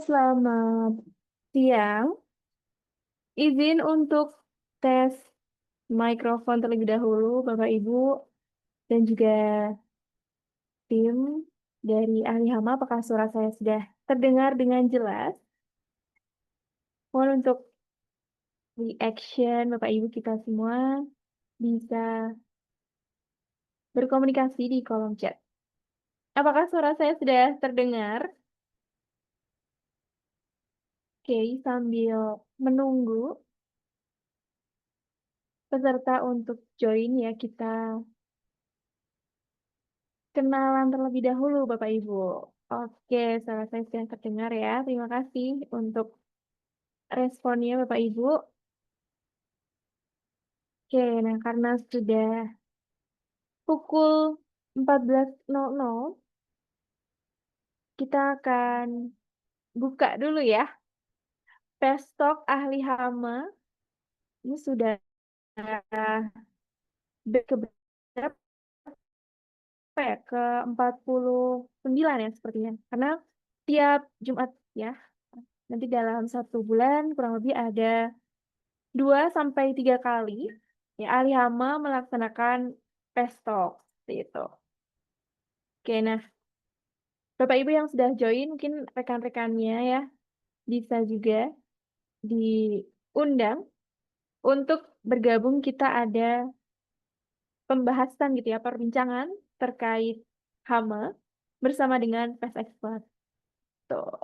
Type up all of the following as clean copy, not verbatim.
Selamat siang. Izin untuk tes mikrofon terlebih dahulu, Bapak Ibu, dan juga tim dari ahli hama. Apakah suara saya sudah terdengar dengan jelas? Mohon untuk reaction Bapak Ibu kita semua bisa berkomunikasi di kolom chat. Apakah suara saya sudah terdengar? Oke, sambil menunggu peserta untuk join ya, kita kenalan terlebih dahulu Bapak Ibu. Oke, suara saya sudah terdengar ya. Terima kasih untuk responnya Bapak Ibu. Oke, nah karena sudah pukul 14.00, kita akan buka dulu ya. Pestok ahli hama ini sudah ke berapa ya? Ke 49 ya sepertinya. Karena tiap Jumat ya, nanti dalam 1 bulan kurang lebih ada 2 sampai 3 kali ya ahli hama melaksanakan pestok seperti itu. Oke, nah Bapak Ibu yang sudah join mungkin rekan-rekannya ya bisa juga diundang untuk bergabung. Kita ada pembahasan gitu ya, perbincangan terkait hama bersama dengan Pest Expert. Tuh.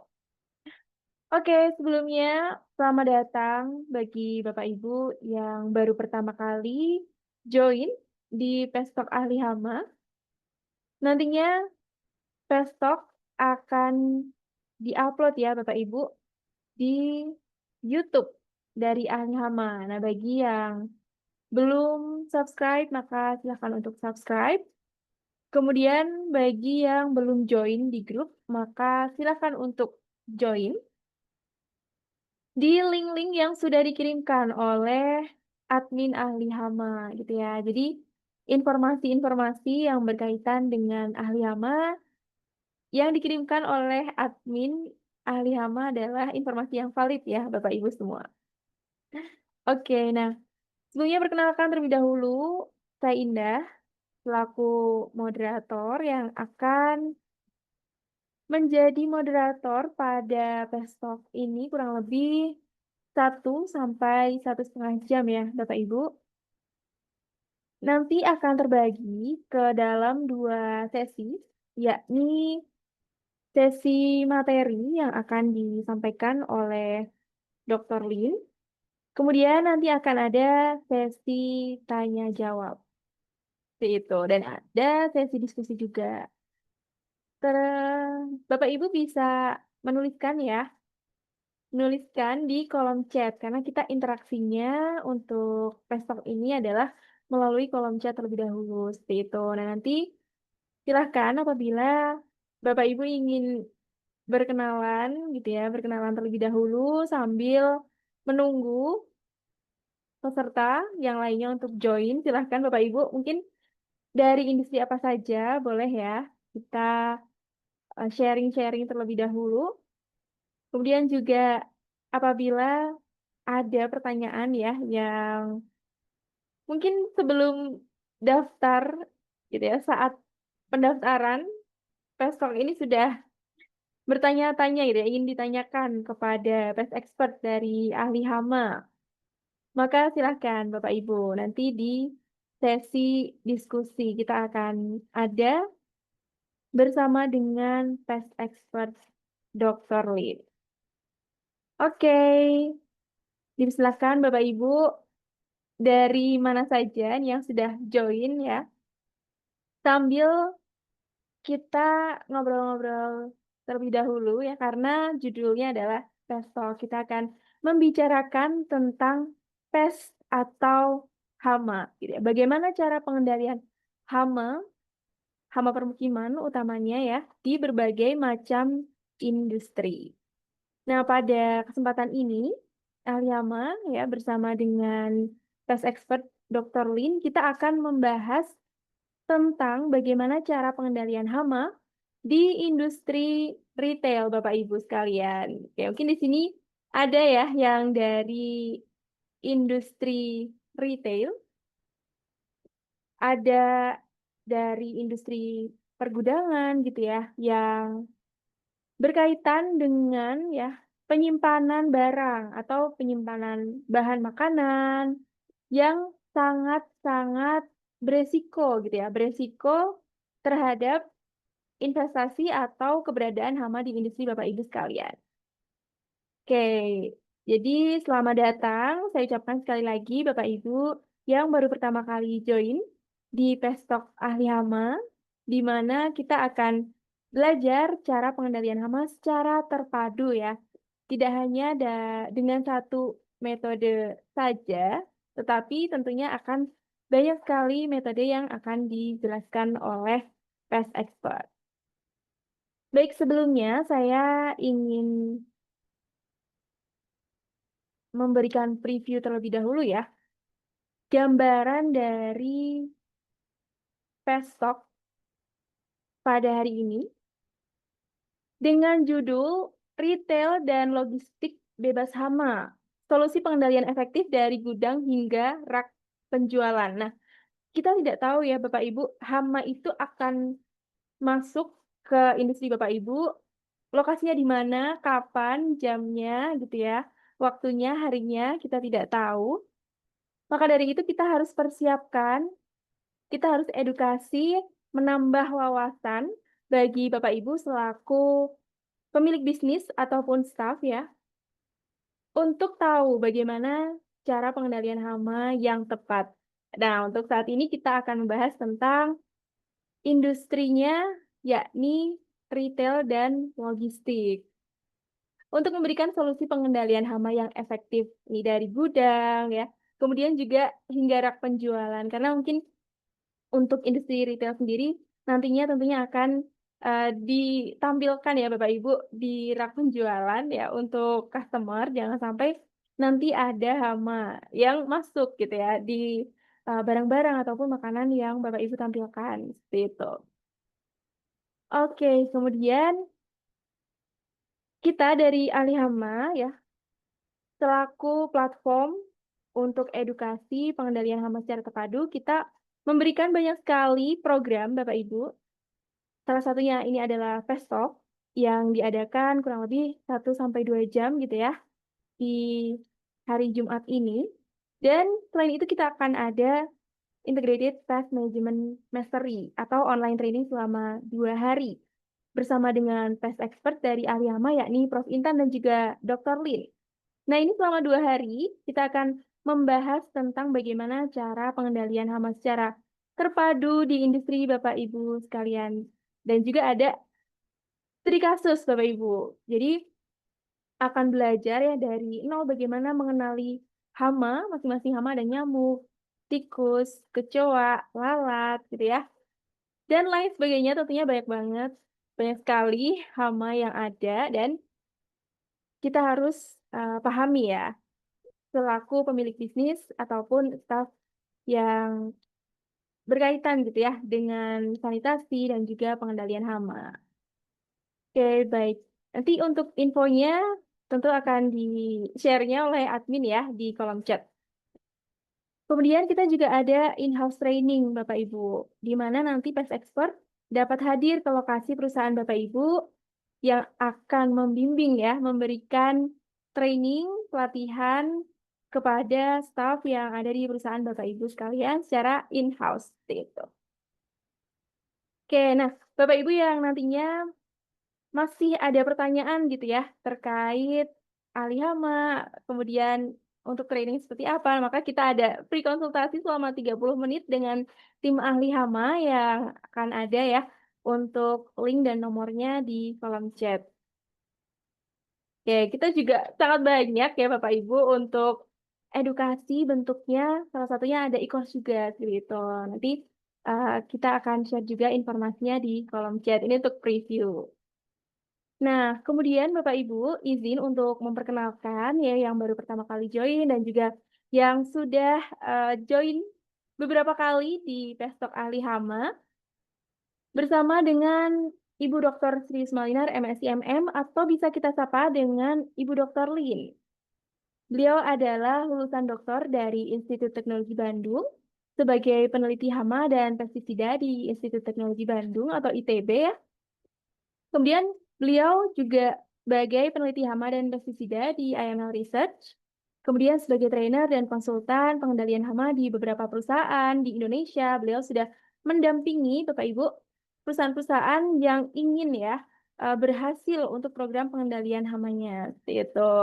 Oke, sebelumnya selamat datang bagi Bapak Ibu yang baru pertama kali join di Pestok Ahli Hama. Nantinya Pestok akan diupload ya Bapak Ibu di YouTube dari Ahli Hama. Nah, bagi yang belum subscribe maka silahkan untuk subscribe. Kemudian bagi yang belum join di grup maka silahkan untuk join di link-link yang sudah dikirimkan oleh admin ahli hama gitu ya. Jadi informasi-informasi yang berkaitan dengan ahli hama yang dikirimkan oleh admin ahli hama adalah informasi yang valid ya Bapak Ibu semua. Oke, nah sebelumnya perkenalkan terlebih dahulu, saya Indah selaku moderator yang akan menjadi moderator pada pestok ini kurang lebih 1 sampai 1,5 jam ya Bapak Ibu. Nanti akan terbagi ke dalam 2 sesi, yakni sesi materi yang akan disampaikan oleh Dr. Lin. Kemudian nanti akan ada sesi tanya jawab. Seperti itu. Dan ada sesi diskusi juga. Bapak Ibu bisa menuliskan ya, menuliskan di kolom chat karena kita interaksinya untuk pestok ini adalah melalui kolom chat terlebih dahulu seperti itu. Nah, nanti silahkan apabila Bapak Ibu ingin berkenalan gitu ya, berkenalan terlebih dahulu sambil menunggu peserta yang lainnya untuk join, silahkan Bapak Ibu mungkin dari industri apa saja boleh ya kita sharing-sharing terlebih dahulu. Kemudian juga apabila ada pertanyaan ya yang mungkin sebelum daftar gitu ya, saat pendaftaran pestok ini sudah bertanya-tanya gitu ya, ingin ditanyakan kepada pest expert dari ahli hama. Maka silahkan Bapak Ibu, nanti di sesi diskusi kita akan ada bersama dengan pest expert Dr. Lin. Oke, dipersilakan Bapak Ibu dari mana saja nih yang sudah join ya. Sambil kita ngobrol-ngobrol terlebih dahulu ya, karena judulnya adalah Pest Talk. Kita akan membicarakan tentang pest atau hama, gitu ya. Bagaimana cara pengendalian hama, hama permukiman utamanya ya, di berbagai macam industri. Nah, pada kesempatan ini, ahli hama ya bersama dengan pest expert Dr. Lin, kita akan membahas tentang bagaimana cara pengendalian hama di industri retail Bapak Ibu sekalian. Oke, mungkin di sini ada ya yang dari industri retail, ada dari industri pergudangan gitu ya, yang berkaitan dengan ya penyimpanan barang atau penyimpanan bahan makanan yang sangat-sangat beresiko gitu ya, beresiko terhadap investasi atau keberadaan hama di industri Bapak Ibu sekalian. Oke, jadi selamat datang saya ucapkan sekali lagi Bapak Ibu yang baru pertama kali join di Pestok Ahli Hama, di mana kita akan belajar cara pengendalian hama secara terpadu ya. Tidak hanya dengan satu metode saja, tetapi tentunya akan banyak sekali metode yang akan dijelaskan oleh Pest Expert. Baik, sebelumnya saya ingin memberikan preview terlebih dahulu ya, gambaran dari Pestok pada hari ini dengan judul Retail dan Logistik Bebas Hama, solusi pengendalian efektif dari gudang hingga rak penjualan. Nah, kita tidak tahu ya Bapak Ibu, hama itu akan masuk ke industri Bapak Ibu, lokasinya di mana, kapan, jamnya gitu ya, waktunya, harinya kita tidak tahu. Maka dari itu kita harus persiapkan, kita harus edukasi, menambah wawasan bagi Bapak Ibu selaku pemilik bisnis ataupun staf ya, untuk tahu bagaimana cara pengendalian hama yang tepat. Nah, untuk saat ini kita akan membahas tentang industrinya, yakni retail dan logistik. Untuk memberikan solusi pengendalian hama yang efektif, ini dari gudang ya, kemudian juga hingga rak penjualan. Karena mungkin untuk industri retail sendiri nantinya tentunya akan, ditampilkan ya Bapak Ibu di rak penjualan ya untuk customer, jangan sampai nanti ada hama yang masuk gitu ya di, barang-barang ataupun makanan yang Bapak Ibu tampilkan, seperti itu. Oke, kemudian kita dari Alihama ya, selaku platform untuk edukasi pengendalian hama secara terpadu, kita memberikan banyak sekali program Bapak Ibu. Salah satunya ini adalah Fast Talk yang diadakan kurang lebih 1 sampai 2 jam gitu ya di hari Jumat ini. Dan selain itu kita akan ada Integrated Pest Management Mastery atau online training selama 2 hari bersama dengan pest expert dari ahli hama yakni Prof. Intan dan juga Dr. Lin. Nah, ini selama 2 hari kita akan membahas tentang bagaimana cara pengendalian hama secara terpadu di industri Bapak Ibu sekalian. Dan juga ada studi kasus Bapak Ibu. Jadi akan belajar ya dari nol bagaimana mengenali hama, masing-masing hama ada nyamuk, tikus, kecoa, lalat gitu ya. Dan lain sebagainya tentunya banyak banget, banyak sekali hama yang ada dan kita harus pahami ya selaku pemilik bisnis ataupun staf yang berkaitan gitu ya dengan sanitasi dan juga pengendalian hama. Oke, baik. Nanti untuk infonya tentu akan di-share-nya oleh admin ya di kolom chat. Kemudian kita juga ada in-house training Bapak Ibu, di mana nanti Pest Expert dapat hadir ke lokasi perusahaan Bapak Ibu yang akan membimbing ya, memberikan training, pelatihan kepada staf yang ada di perusahaan Bapak Ibu sekalian secara in-house itu. Oke, nah Bapak Ibu yang nantinya masih ada pertanyaan gitu ya terkait ahli hama, kemudian untuk training seperti apa, maka kita ada free konsultasi selama 30 menit dengan tim ahli hama yang akan ada ya untuk link dan nomornya di kolom chat. Oke, kita juga sangat banyak ya Bapak Ibu untuk edukasi bentuknya, salah satunya ada e-course juga gitu. Nanti kita akan share juga informasinya di kolom chat. Ini untuk preview. Nah, kemudian Bapak Ibu izin untuk memperkenalkan ya yang baru pertama kali join dan juga yang sudah join beberapa kali di Pestok Ahli Hama bersama dengan Ibu Dr. Sri Smalinar, MSc MM, atau bisa kita sapa dengan Ibu Dr. Lin. Beliau adalah lulusan doktor dari Institut Teknologi Bandung sebagai peneliti hama dan pestisida di Institut Teknologi Bandung atau ITB ya. Kemudian beliau juga sebagai peneliti hama dan pestisida di IML Research. Kemudian sebagai trainer dan konsultan pengendalian hama di beberapa perusahaan di Indonesia, beliau sudah mendampingi Bapak Ibu perusahaan-perusahaan yang ingin ya berhasil untuk program pengendalian hamanya. Seperti itu.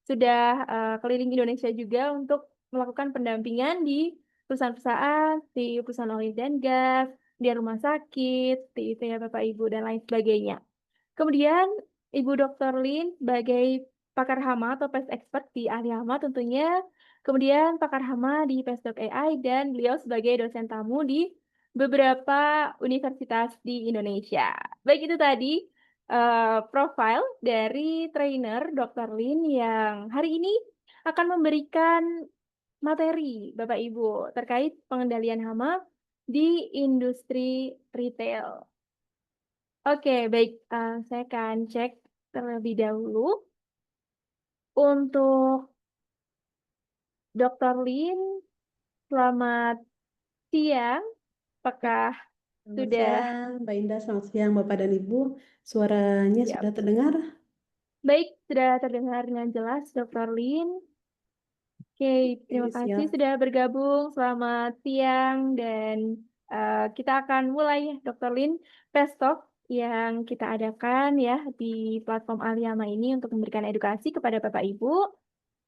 Sudah keliling Indonesia juga untuk melakukan pendampingan di perusahaan-perusahaan, di perusahaan oil dan gas, di rumah sakit, seperti itu ya Bapak Ibu dan lain sebagainya. Kemudian Ibu Dr. Lin sebagai pakar hama atau pest expert di ahli hama tentunya, kemudian pakar hama di Pestdoc AI dan beliau sebagai dosen tamu di beberapa universitas di Indonesia. Baik itu tadi profil dari trainer Dr. Lin yang hari ini akan memberikan materi Bapak Ibu terkait pengendalian hama di industri retail. Oke, baik. Saya akan cek terlebih dahulu untuk Dr. Lin. Selamat siang. Apakah Selamat sudah siang, Mbak Indah. Selamat siang, Bapak dan Ibu. Suaranya siap? sudah terdengar? Baik, sudah terdengar dengan jelas, Dr. Lin. Oke, terima Oke, kasih siap. sudah bergabung. Selamat siang dan kita akan mulai, Dr. Lin, Pest Talk yang kita adakan ya di platform Aliama ini untuk memberikan edukasi kepada Bapak Ibu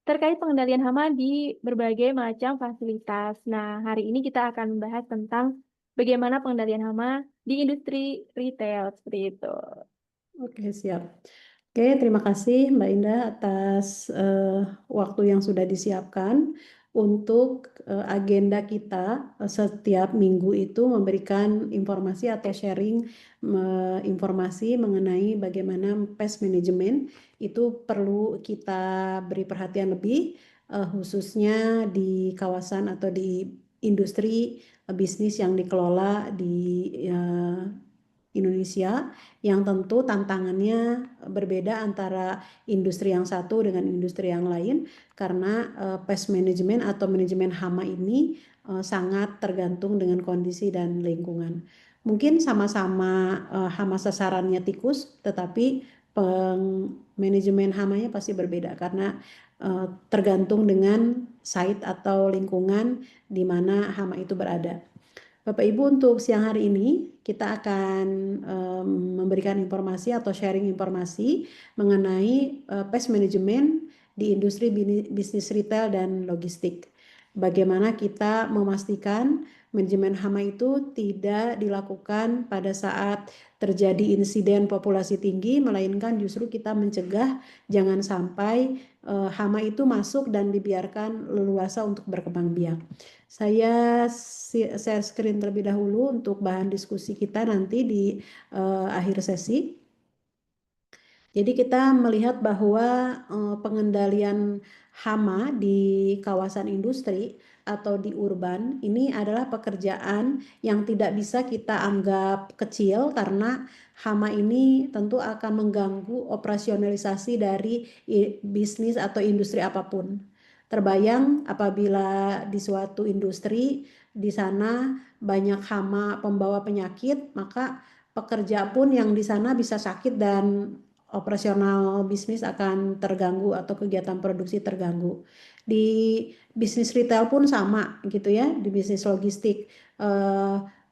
terkait pengendalian hama di berbagai macam fasilitas. Nah, hari ini kita akan membahas tentang bagaimana pengendalian hama di industri retail seperti itu. Oke, siap. Oke, terima kasih Mbak Indah atas waktu yang sudah disiapkan untuk agenda kita setiap minggu itu memberikan informasi atau sharing informasi mengenai bagaimana pest management itu perlu kita beri perhatian lebih khususnya di kawasan atau di industri bisnis yang dikelola di Indonesia yang tentu tantangannya berbeda antara industri yang satu dengan industri yang lain karena pest management atau manajemen hama ini sangat tergantung dengan kondisi dan lingkungan. Mungkin sama-sama hama sasarannya tikus, tetapi manajemen hamanya pasti berbeda karena tergantung dengan site atau lingkungan di mana hama itu berada. Bapak Ibu, untuk siang hari ini kita akan memberikan informasi atau sharing informasi mengenai pest management di industri bisnis retail dan logistik. Bagaimana kita memastikan manajemen hama itu tidak dilakukan pada saat terjadi insiden populasi tinggi, melainkan justru kita mencegah jangan sampai hama itu masuk dan dibiarkan leluasa untuk berkembang biak. Saya share screen terlebih dahulu untuk bahan diskusi kita nanti di akhir sesi. Jadi kita melihat bahwa pengendalian hama di kawasan industri atau di urban ini adalah pekerjaan yang tidak bisa kita anggap kecil karena hama ini tentu akan mengganggu operasionalisasi dari bisnis atau industri apapun. Terbayang apabila di suatu industri di sana banyak hama pembawa penyakit, maka pekerja pun yang di sana bisa sakit dan operasional bisnis akan terganggu atau kegiatan produksi terganggu. Di bisnis retail pun sama gitu ya, di bisnis logistik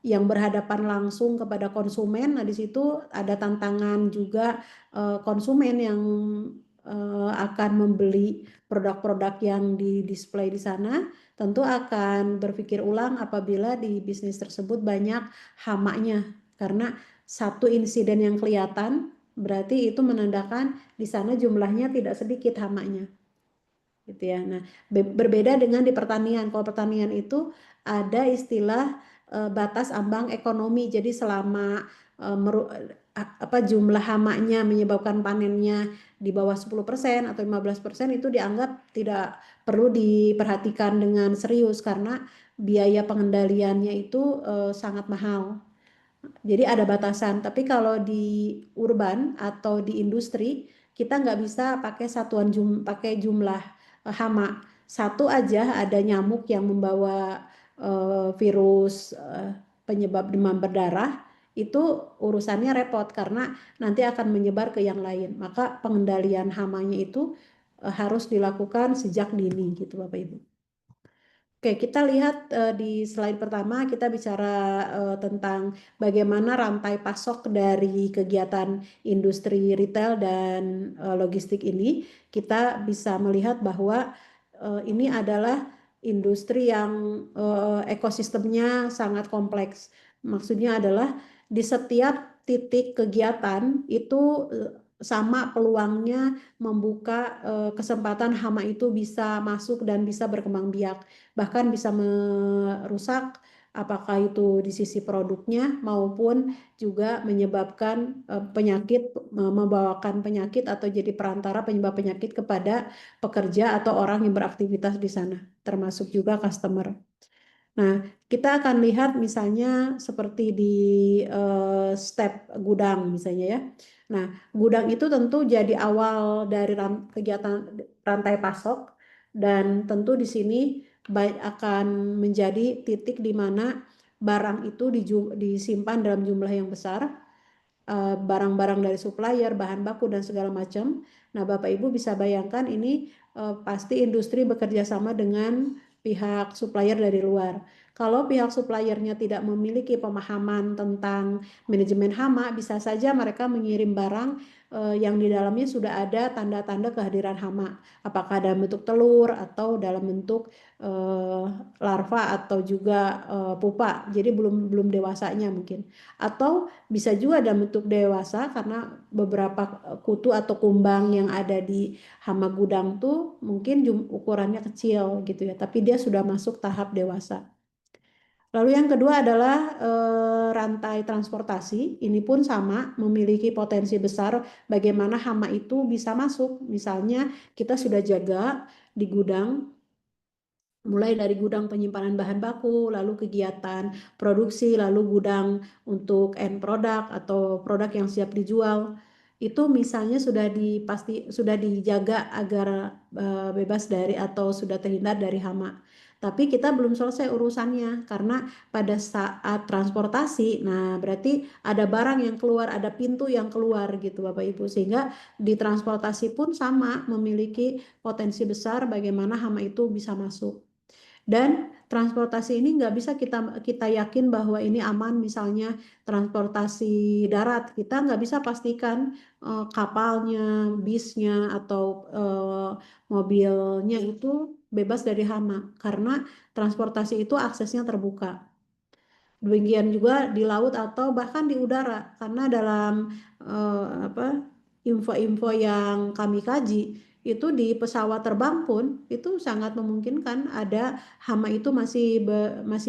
yang berhadapan langsung kepada konsumen. Nah, di situ ada tantangan juga konsumen yang akan membeli produk-produk yang di display di sana tentu akan berpikir ulang apabila di bisnis tersebut banyak hamanya karena satu insiden yang kelihatan berarti itu menandakan di sana jumlahnya tidak sedikit hamanya gitu ya. Nah, berbeda dengan di pertanian. Kalau pertanian itu ada istilah batas ambang ekonomi. Jadi selama jumlah hamanya menyebabkan panennya di bawah 10% atau 15% itu dianggap tidak perlu diperhatikan dengan serius karena biaya pengendaliannya itu sangat mahal. Jadi ada batasan. Tapi kalau di urban atau di industri, kita nggak bisa pakai pakai jumlah hama. Satu aja ada nyamuk yang membawa virus penyebab demam berdarah, itu urusannya repot karena nanti akan menyebar ke yang lain. Maka pengendalian hamanya itu harus dilakukan sejak dini gitu Bapak Ibu. Oke, kita lihat di slide pertama kita bicara tentang bagaimana rantai pasok dari kegiatan industri retail dan logistik ini. Kita bisa melihat bahwa ini adalah industri yang ekosistemnya sangat kompleks. Maksudnya adalah di setiap titik kegiatan itu sama peluangnya membuka kesempatan hama itu bisa masuk dan bisa berkembang biak, bahkan bisa merusak apakah itu di sisi produknya maupun juga menyebabkan penyakit, membawakan penyakit atau jadi perantara penyebab penyakit kepada pekerja atau orang yang beraktivitas di sana, termasuk juga customer. Nah, kita akan lihat misalnya seperti di step gudang misalnya ya. Nah, gudang itu tentu jadi awal dari kegiatan rantai pasok dan tentu di sini akan menjadi titik di mana barang itu disimpan dalam jumlah yang besar, barang-barang dari supplier, bahan baku dan segala macam. Nah, Bapak Ibu bisa bayangkan ini pasti industri bekerja sama dengan pihak supplier dari luar. Kalau pihak suppliernya tidak memiliki pemahaman tentang manajemen hama, bisa saja mereka mengirim barang yang di dalamnya sudah ada tanda-tanda kehadiran hama. Apakah dalam bentuk telur atau dalam bentuk eh, larva atau juga pupa. Jadi belum belum dewasanya mungkin. Atau bisa juga dalam bentuk dewasa karena beberapa kutu atau kumbang yang ada di hama gudang tuh mungkin ukurannya kecil gitu ya, tapi dia sudah masuk tahap dewasa. Lalu yang kedua adalah rantai transportasi. Ini pun sama, memiliki potensi besar bagaimana hama itu bisa masuk. Misalnya kita sudah jaga di gudang, mulai dari gudang penyimpanan bahan baku, lalu kegiatan produksi, lalu gudang untuk end product atau produk yang siap dijual. Itu misalnya sudah dijaga agar bebas dari atau sudah terhindar dari hama. Tapi kita belum selesai urusannya karena pada saat transportasi, nah berarti ada barang yang keluar, ada pintu yang keluar gitu Bapak Ibu, sehingga di transportasi pun sama memiliki potensi besar bagaimana hama itu bisa masuk. Dan transportasi ini nggak bisa kita kita yakin bahwa ini aman, misalnya transportasi darat kita nggak bisa pastikan kapalnya, bisnya atau mobilnya itu bebas dari hama karena transportasi itu aksesnya terbuka. Demikian juga di laut atau bahkan di udara, karena dalam info-info yang kami kaji itu di pesawat terbang pun itu sangat memungkinkan ada hama itu masih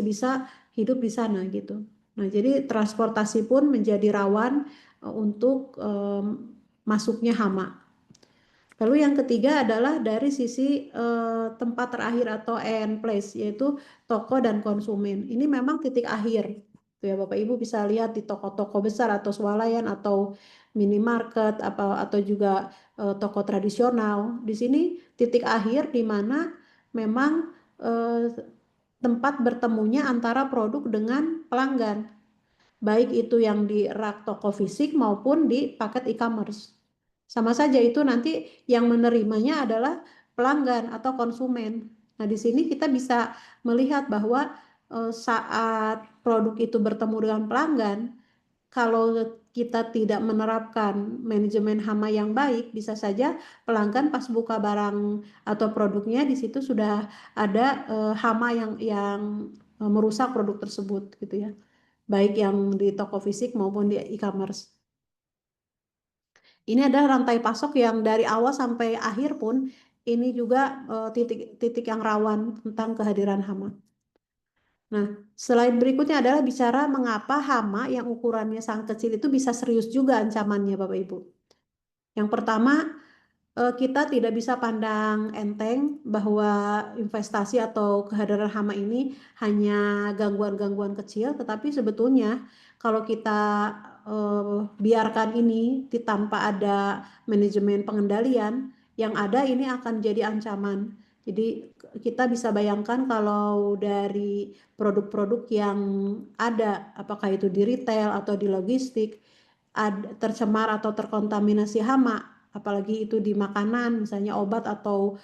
bisa hidup di sana gitu. Nah, jadi transportasi pun menjadi rawan untuk masuknya hama. Lalu yang ketiga adalah dari sisi tempat terakhir atau end place, yaitu toko dan konsumen. Ini memang titik akhir. Tuh ya Bapak Ibu bisa lihat di toko-toko besar atau swalayan atau minimarket atau juga toko tradisional. Di sini titik akhir di mana memang eh, tempat bertemunya antara produk dengan pelanggan, baik itu yang di rak toko fisik maupun di paket e-commerce. Sama saja itu nanti yang menerimanya adalah pelanggan atau konsumen. Nah, di sini kita bisa melihat bahwa saat produk itu bertemu dengan pelanggan, kalau kita tidak menerapkan manajemen hama yang baik, bisa saja pelanggan pas buka barang atau produknya di situ sudah ada hama yang merusak produk tersebut gitu ya, baik yang di toko fisik maupun di e-commerce. Ini adalah rantai pasok yang dari awal sampai akhir pun ini juga titik-titik yang rawan tentang kehadiran hama. Nah, selain berikutnya adalah bicara mengapa hama yang ukurannya sangat kecil itu bisa serius juga ancamannya Bapak Ibu. Yang pertama, kita tidak bisa pandang enteng bahwa investasi atau kehadiran hama ini hanya gangguan-gangguan kecil, tetapi sebetulnya kalau kita biarkan ini tanpa ada manajemen pengendalian, yang ada ini akan jadi ancaman. Jadi kita bisa bayangkan kalau dari produk-produk yang ada, apakah itu di retail atau di logistik, tercemar atau terkontaminasi hama, apalagi itu di makanan, misalnya obat atau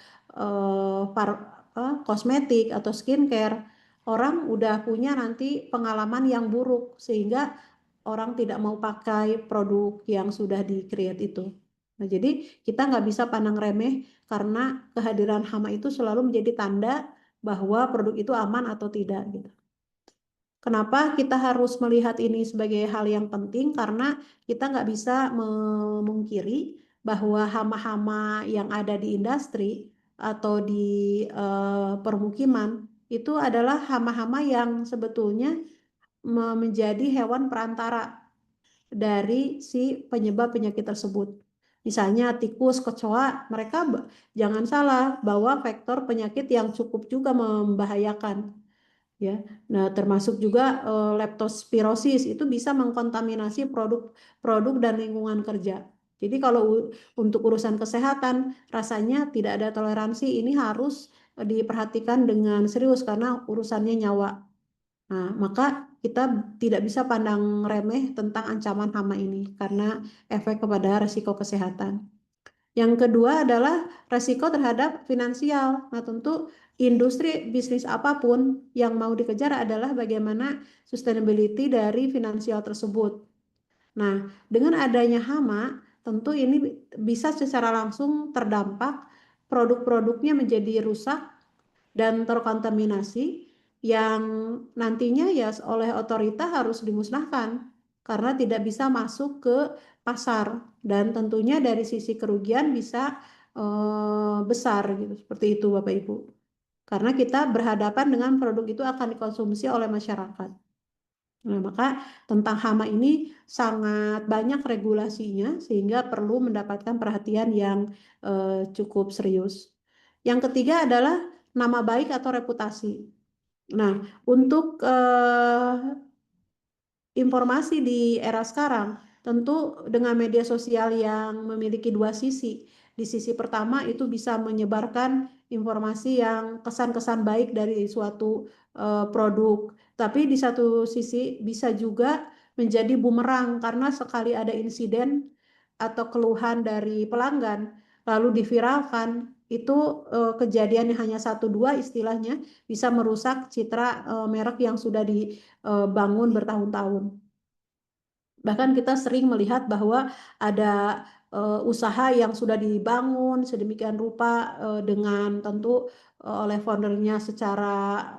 kosmetik atau skincare, orang udah punya nanti pengalaman yang buruk sehingga orang tidak mau pakai produk yang sudah di-create itu. Nah, jadi kita nggak bisa pandang remeh karena kehadiran hama itu selalu menjadi tanda bahwa produk itu aman atau tidak gitu. Kenapa kita harus melihat ini sebagai hal yang penting? Karena kita nggak bisa memungkiri bahwa hama-hama yang ada di industri atau di permukiman itu adalah hama-hama yang sebetulnya menjadi hewan perantara dari si penyebab penyakit tersebut. Misalnya tikus, kecoa, mereka jangan salah bahwa vektor penyakit yang cukup juga membahayakan ya. Nah, termasuk juga leptospirosis itu bisa mengkontaminasi produk-produk dan lingkungan kerja. Jadi kalau untuk urusan kesehatan rasanya tidak ada toleransi, ini harus diperhatikan dengan serius karena urusannya nyawa. Nah, maka kita tidak bisa pandang remeh tentang ancaman hama ini karena efek kepada resiko kesehatan. Yang kedua adalah resiko terhadap finansial. Nah, tentu industri bisnis apapun yang mau dikejar adalah bagaimana sustainability dari finansial tersebut. Nah, dengan adanya hama, tentu ini bisa secara langsung terdampak produk-produknya menjadi rusak dan terkontaminasi yang nantinya ya oleh otorita harus dimusnahkan karena tidak bisa masuk ke pasar dan tentunya dari sisi kerugian bisa besar gitu seperti itu Bapak Ibu karena kita berhadapan dengan produk itu akan dikonsumsi oleh masyarakat. Nah, maka tentang hama ini sangat banyak regulasinya sehingga perlu mendapatkan perhatian yang cukup serius. Yang ketiga adalah nama baik atau reputasi. Nah, untuk informasi di era sekarang, tentu dengan media sosial yang memiliki dua sisi. Di sisi pertama itu bisa menyebarkan informasi yang kesan-kesan baik dari suatu produk, tapi di satu sisi bisa juga menjadi bumerang karena sekali ada insiden atau keluhan dari pelanggan lalu diviralkan itu kejadian yang hanya satu dua istilahnya bisa merusak citra merek yang sudah dibangun bertahun-tahun. Bahkan kita sering melihat bahwa ada usaha yang sudah dibangun sedemikian rupa dengan tentu oleh foundernya secara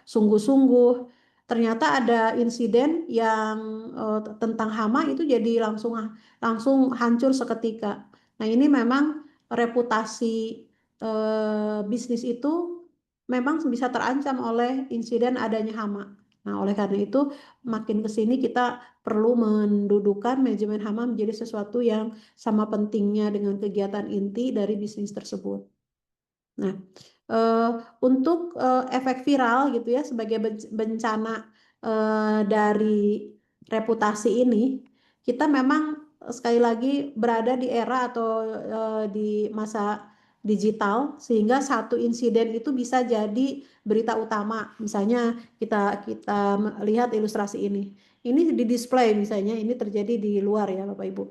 sungguh-sungguh. Ternyata ada insiden yang tentang hama itu jadi langsung langsung hancur seketika. Nah, ini memang reputasi bisnis itu memang bisa terancam oleh insiden adanya hama. Nah, oleh karena itu makin ke sini kita perlu mendudukan manajemen hama menjadi sesuatu yang sama pentingnya dengan kegiatan inti dari bisnis tersebut. Nah, eh, untuk efek viral gitu ya sebagai bencana dari reputasi ini, kita memang sekali lagi berada di era atau di masa digital sehingga satu insiden itu bisa jadi berita utama. Misalnya kita kita lihat ilustrasi ini. Ini di display misalnya ini terjadi di luar ya Bapak Ibu.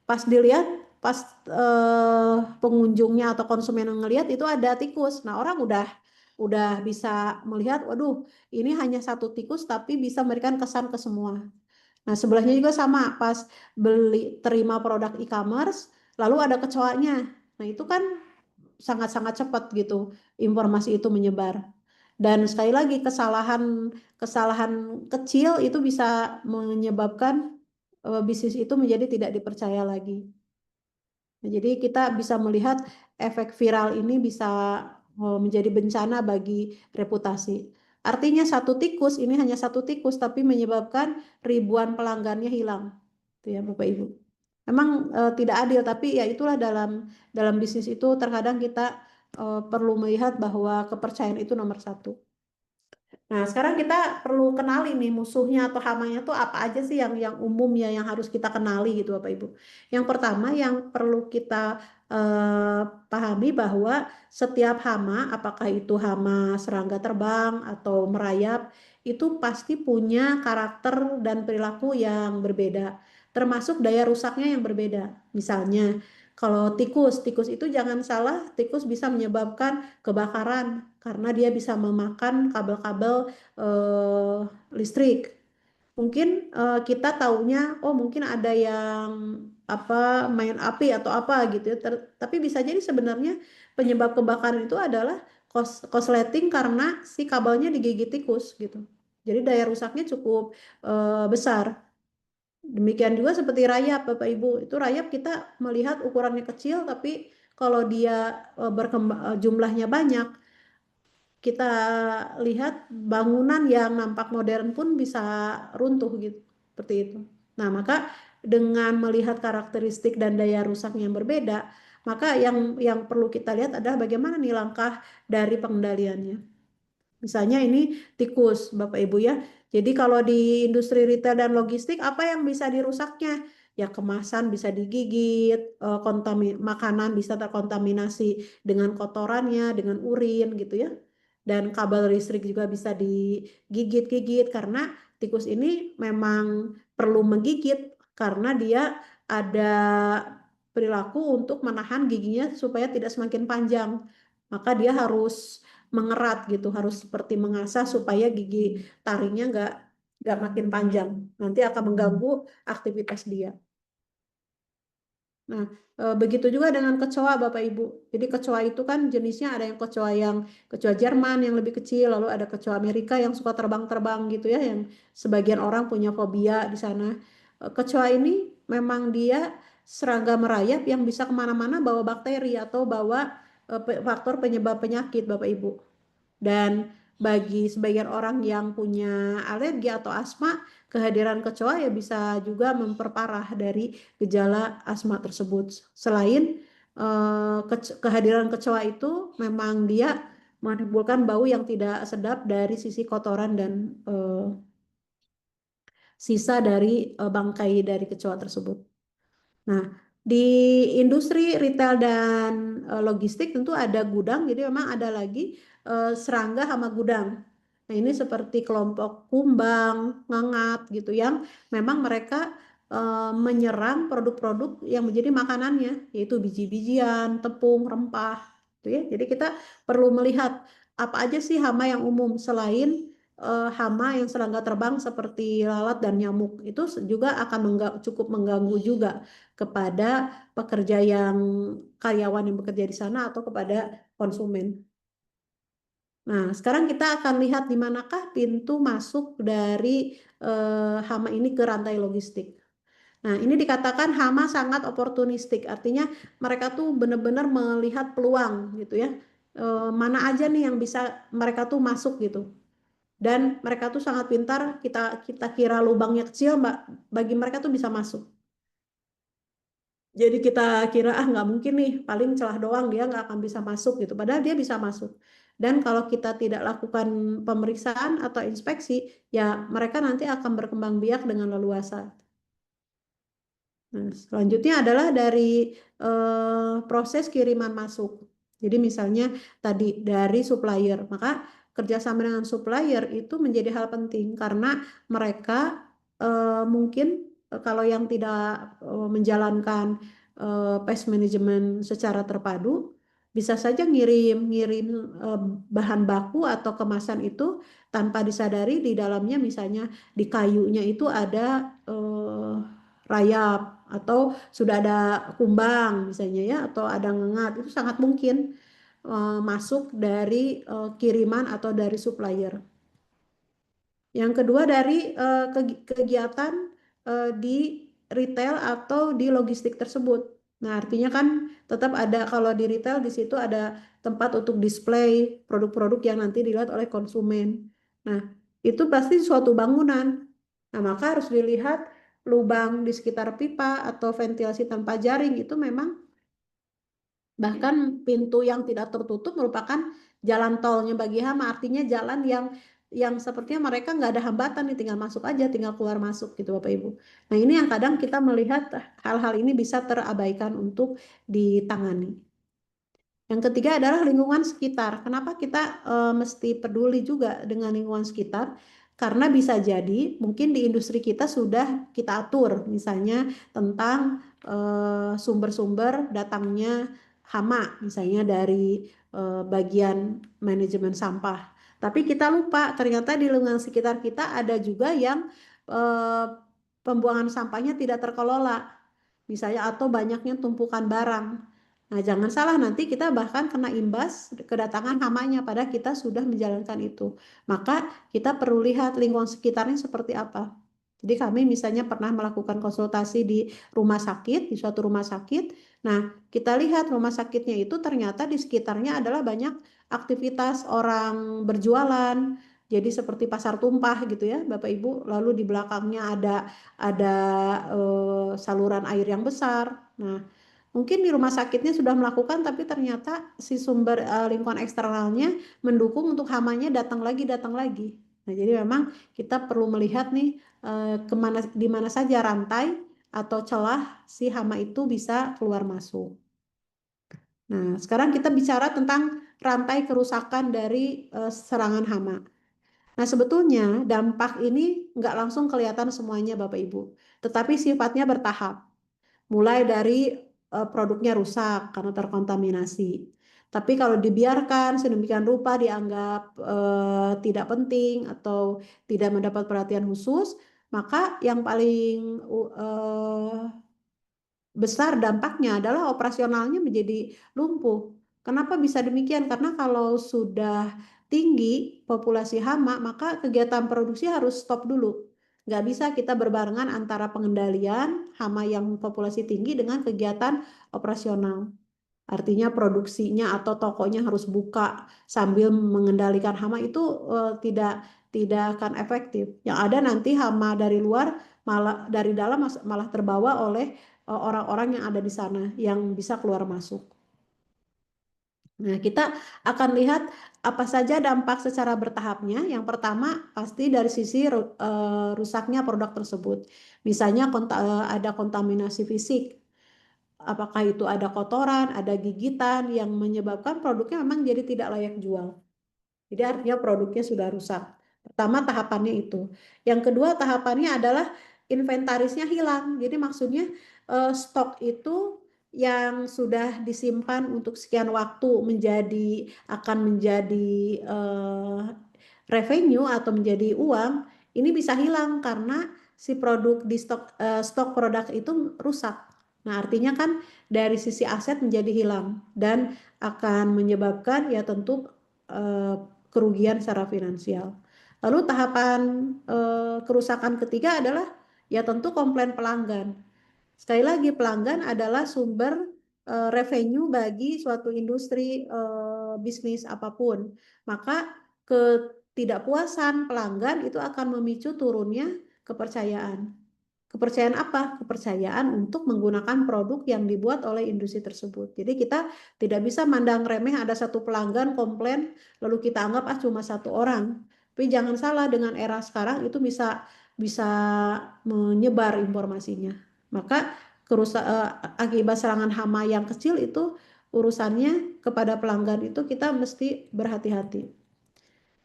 Pas dilihat pas pengunjungnya atau konsumen yang ngelihat itu ada tikus. Nah, orang udah bisa melihat, waduh, ini hanya satu tikus tapi bisa memberikan kesan ke semua. Nah, sebelahnya juga sama, pas terima produk e-commerce, lalu ada kecoanya. Nah, itu kan sangat-sangat cepat gitu informasi itu menyebar. Dan sekali lagi kesalahan kesalahan kecil itu bisa menyebabkan bisnis itu menjadi tidak dipercaya lagi. Nah, jadi kita bisa melihat efek viral ini bisa menjadi bencana bagi reputasi. Artinya satu tikus ini hanya satu tikus tapi menyebabkan ribuan pelanggannya hilang. Itu ya Bapak Ibu. Memang tidak adil, tapi ya itulah dalam bisnis itu terkadang kita perlu melihat bahwa kepercayaan itu nomor satu. Nah, sekarang kita perlu kenali nih musuhnya atau hamanya tuh apa aja sih yang umum ya yang harus kita kenali gitu Bapak Ibu. Yang pertama yang perlu kita eh, pahami bahwa setiap hama, apakah itu hama serangga terbang atau merayap, itu pasti punya karakter dan perilaku yang berbeda, termasuk daya rusaknya yang berbeda. Misalnya, kalau tikus itu jangan salah, tikus bisa menyebabkan kebakaran karena dia bisa memakan kabel-kabel eh, listrik. Mungkin kita taunya, oh mungkin ada yang apa main api atau apa gitu ya. Tapi bisa jadi sebenarnya penyebab kebakaran itu adalah korsleting karena si kabelnya digigit tikus gitu. Jadi daya rusaknya cukup besar. Demikian juga seperti rayap, Bapak Ibu. Itu rayap kita melihat ukurannya kecil, tapi kalau dia berkembang jumlahnya banyak, kita lihat bangunan yang nampak modern pun bisa runtuh gitu, seperti itu. Nah, maka dengan melihat karakteristik dan daya rusaknya yang berbeda, maka yang perlu kita lihat adalah bagaimana nih langkah dari pengendaliannya. Misalnya ini tikus, Bapak Ibu ya. Jadi kalau di industri retail dan logistik, apa yang bisa dirusaknya? Ya kemasan bisa digigit, makanan bisa terkontaminasi dengan kotorannya, dengan urin gitu ya. Dan kabel listrik juga bisa digigit-gigit karena tikus ini memang perlu menggigit karena dia ada perilaku untuk menahan giginya supaya tidak semakin panjang. Maka dia harus mengerat gitu, harus seperti mengasah supaya gigi taringnya nggak makin panjang. Nanti akan mengganggu aktivitas dia. Nah, begitu juga dengan kecoa Bapak Ibu. Jadi kecoa itu kan jenisnya ada yang kecoa Jerman yang lebih kecil, lalu ada kecoa Amerika yang suka terbang-terbang gitu ya, yang sebagian orang punya fobia di sana. Kecoa ini memang dia serangga merayap yang bisa kemana-mana bawa bakteri atau bawa faktor penyebab penyakit Bapak Ibu. Dan bagi sebagian orang yang punya alergi atau asma, kehadiran kecoa ya bisa juga memperparah dari gejala asma tersebut. Selain kehadiran kecoa itu memang dia menimbulkan bau yang tidak sedap dari sisi kotoran dan sisa dari bangkai dari kecoa tersebut. Nah, di industri retail dan logistik tentu ada gudang, jadi memang ada lagi serangga hama gudang. Nah, ini seperti kelompok kumbang, ngengat gitu yang memang mereka menyerang produk-produk yang menjadi makanannya, yaitu biji-bijian, tepung, rempah, gitu ya. Jadi kita perlu melihat apa aja sih hama yang umum selain hama yang serangga terbang seperti lalat dan nyamuk itu juga akan cukup mengganggu juga kepada pekerja yang karyawan yang bekerja di sana atau kepada konsumen. Nah, sekarang kita akan lihat di manakah pintu masuk dari hama ini ke rantai logistik. Nah, ini dikatakan hama sangat oportunistik, artinya mereka tuh benar-benar melihat peluang gitu ya. Mana aja nih yang bisa mereka tuh masuk gitu. Dan mereka tuh sangat pintar, kita kita kira lubangnya kecil, Mbak, bagi mereka tuh bisa masuk. Jadi kita kira nggak mungkin nih, paling celah doang dia nggak akan bisa masuk gitu. Padahal dia bisa masuk. Dan kalau kita tidak lakukan pemeriksaan atau inspeksi, ya mereka nanti akan berkembang biak dengan leluasa. Nah, selanjutnya adalah dari proses kiriman masuk. Jadi misalnya tadi dari supplier, maka kerjasama dengan supplier itu menjadi hal penting karena mereka mungkin kalau yang tidak menjalankan pest management secara terpadu, bisa saja ngirim eh, bahan baku atau kemasan itu tanpa disadari di dalamnya misalnya di kayunya itu ada rayap atau sudah ada kumbang misalnya ya atau ada ngengat itu sangat mungkin masuk dari kiriman atau dari supplier. Yang kedua dari kegiatan di retail atau di logistik tersebut. Nah, artinya kan tetap ada kalau di retail di situ ada tempat untuk display produk-produk yang nanti dilihat oleh konsumen. Nah, itu pasti suatu bangunan. Nah, maka harus dilihat lubang di sekitar pipa atau ventilasi tanpa jaring itu memang bahkan pintu yang tidak tertutup merupakan jalan tolnya bagi hama, artinya jalan yang sepertinya mereka nggak ada hambatan nih, tinggal masuk aja, tinggal keluar masuk gitu Bapak Ibu. Nah ini yang kadang kita melihat hal-hal ini bisa terabaikan untuk ditangani. Yang ketiga adalah lingkungan sekitar. Kenapa kita mesti peduli juga dengan lingkungan sekitar? Karena bisa jadi mungkin di industri kita sudah kita atur, misalnya tentang sumber-sumber datangnya hama, misalnya dari bagian manajemen sampah. Tapi kita lupa ternyata di lingkungan sekitar kita ada juga yang eh, pembuangan sampahnya tidak terkelola, misalnya atau banyaknya tumpukan barang. Nah, jangan salah nanti kita bahkan kena imbas kedatangan hamanya pada kita sudah menjalankan itu. Maka kita perlu lihat lingkungan sekitarnya seperti apa. Jadi kami misalnya pernah melakukan konsultasi di rumah sakit, di suatu rumah sakit. Nah, kita lihat rumah sakitnya itu ternyata di sekitarnya adalah banyak aktivitas orang berjualan. Jadi seperti pasar tumpah gitu ya, Bapak Ibu. Lalu di belakangnya ada saluran air yang besar. Nah, mungkin di rumah sakitnya sudah melakukan, tapi ternyata si sumber lingkungan eksternalnya mendukung untuk hamanya datang lagi. Nah, jadi memang kita perlu melihat nih kemana, di mana saja rantai atau celah si hama itu bisa keluar masuk. Nah, sekarang kita bicara tentang rantai kerusakan dari serangan hama. Nah, sebetulnya dampak ini nggak langsung kelihatan semuanya Bapak Ibu, tetapi sifatnya bertahap. Mulai dari produknya rusak karena terkontaminasi. Tapi kalau dibiarkan sedemikian rupa dianggap tidak penting atau tidak mendapat perhatian khusus, maka yang paling besar dampaknya adalah operasionalnya menjadi lumpuh. Kenapa bisa demikian? Karena kalau sudah tinggi populasi hama, maka kegiatan produksi harus stop dulu. Nggak bisa kita berbarengan antara pengendalian hama yang populasi tinggi dengan kegiatan operasional. Artinya produksinya atau tokonya harus buka sambil mengendalikan hama itu tidak tidak akan efektif. Yang ada nanti hama dari luar malah dari dalam malah terbawa oleh orang-orang yang ada di sana yang bisa keluar masuk. Nah, kita akan lihat apa saja dampak secara bertahapnya. Yang pertama pasti dari sisi rusaknya produk tersebut. Misalnya ada kontaminasi fisik. Apakah itu ada kotoran, ada gigitan yang menyebabkan produknya memang jadi tidak layak jual. Jadi artinya produknya sudah rusak. Pertama tahapannya itu. Yang kedua tahapannya adalah inventarisnya hilang. Jadi maksudnya stok itu yang sudah disimpan untuk sekian waktu akan menjadi revenue atau menjadi uang, ini bisa hilang karena si produk di stok produk itu rusak. Nah, artinya kan dari sisi aset menjadi hilang dan akan menyebabkan ya tentu eh, kerugian secara finansial. Lalu tahapan kerusakan ketiga adalah ya tentu komplain pelanggan. Sekali lagi pelanggan adalah sumber revenue bagi suatu industri bisnis apapun. Maka ketidakpuasan pelanggan itu akan memicu turunnya kepercayaan. Kepercayaan apa? Kepercayaan untuk menggunakan produk yang dibuat oleh industri tersebut. Jadi kita tidak bisa mandang remeh ada satu pelanggan komplain lalu kita anggap cuma satu orang. Tapi jangan salah, dengan era sekarang itu bisa bisa menyebar informasinya. Maka akibat serangan hama yang kecil itu urusannya kepada pelanggan itu kita mesti berhati-hati.